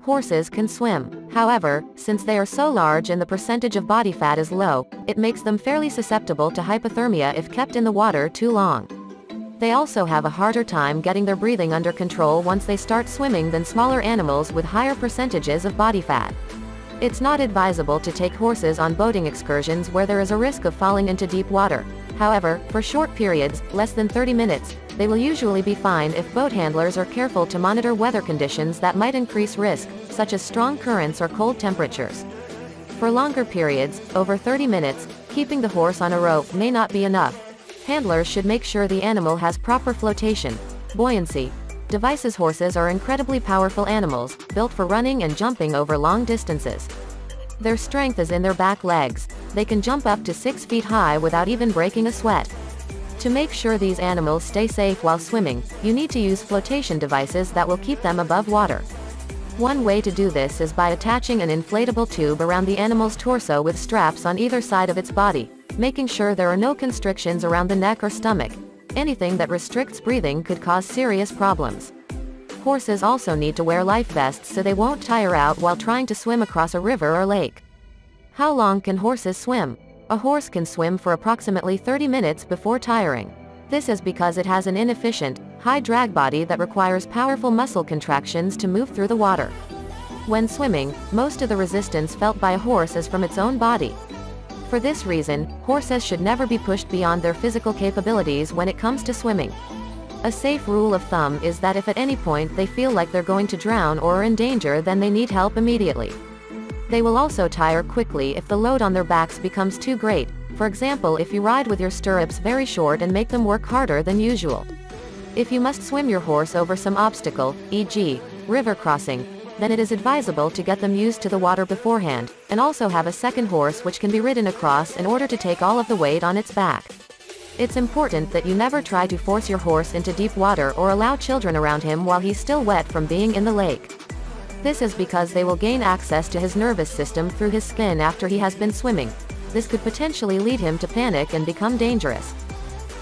Horses can swim. However, since they are so large and the percentage of body fat is low, it makes them fairly susceptible to hypothermia if kept in the water too long. They also have a harder time getting their breathing under control once they start swimming than smaller animals with higher percentages of body fat. It's not advisable to take horses on boating excursions where there is a risk of falling into deep water. However, for short periods, less than 30 minutes, they will usually be fine if boat handlers are careful to monitor weather conditions that might increase risk, such as strong currents or cold temperatures. For longer periods, over 30 minutes, keeping the horse on a rope may not be enough. Handlers should make sure the animal has proper flotation, buoyancy devices. Horses are incredibly powerful animals, built for running and jumping over long distances. Their strength is in their back legs. They can jump up to 6 feet high without even breaking a sweat. To make sure these animals stay safe while swimming, you need to use flotation devices that will keep them above water. One way to do this is by attaching an inflatable tube around the animal's torso with straps on either side of its body, making sure there are no constrictions around the neck or stomach. Anything that restricts breathing could cause serious problems. Horses also need to wear life vests so they won't tire out while trying to swim across a river or lake. How long can horses swim? A horse can swim for approximately 30 minutes before tiring. This is because it has an inefficient, high-drag body that requires powerful muscle contractions to move through the water. When swimming, most of the resistance felt by a horse is from its own body. For this reason, horses should never be pushed beyond their physical capabilities when it comes to swimming. A safe rule of thumb is that if at any point they feel like they're going to drown or are in danger, then they need help immediately. They will also tire quickly if the load on their backs becomes too great, for example if you ride with your stirrups very short and make them work harder than usual. If you must swim your horse over some obstacle, e.g., river crossing, then it is advisable to get them used to the water beforehand, and also have a second horse which can be ridden across in order to take all of the weight on its back. It's important that you never try to force your horse into deep water or allow children around him while he's still wet from being in the lake. This is because they will gain access to his nervous system through his skin after he has been swimming. This could potentially lead him to panic and become dangerous.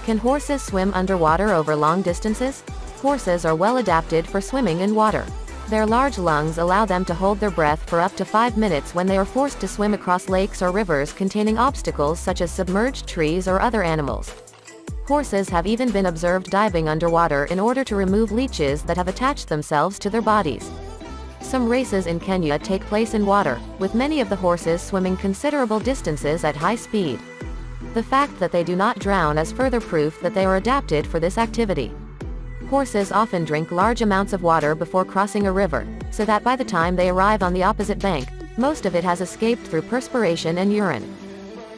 Can horses swim underwater over long distances? Horses are well adapted for swimming in water. Their large lungs allow them to hold their breath for up to 5 minutes when they are forced to swim across lakes or rivers containing obstacles such as submerged trees or other animals. Horses have even been observed diving underwater in order to remove leeches that have attached themselves to their bodies. Some races in Kenya take place in water, with many of the horses swimming considerable distances at high speed. The fact that they do not drown is further proof that they are adapted for this activity. Horses often drink large amounts of water before crossing a river, so that by the time they arrive on the opposite bank, most of it has escaped through perspiration and urine.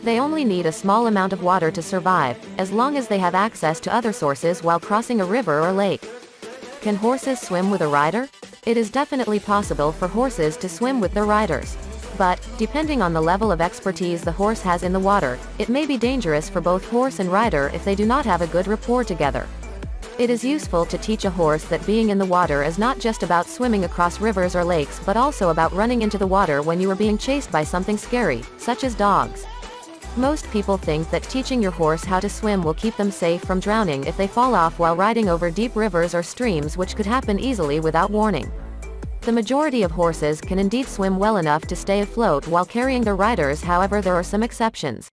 They only need a small amount of water to survive, as long as they have access to other sources while crossing a river or lake. Can horses swim with a rider? It is definitely possible for horses to swim with their riders. But, depending on the level of expertise the horse has in the water, it may be dangerous for both horse and rider if they do not have a good rapport together. It is useful to teach a horse that being in the water is not just about swimming across rivers or lakes but also about running into the water when you are being chased by something scary, such as dogs. Most people think that teaching your horse how to swim will keep them safe from drowning if they fall off while riding over deep rivers or streams, which could happen easily without warning. The majority of horses can indeed swim well enough to stay afloat while carrying their riders, however there are some exceptions.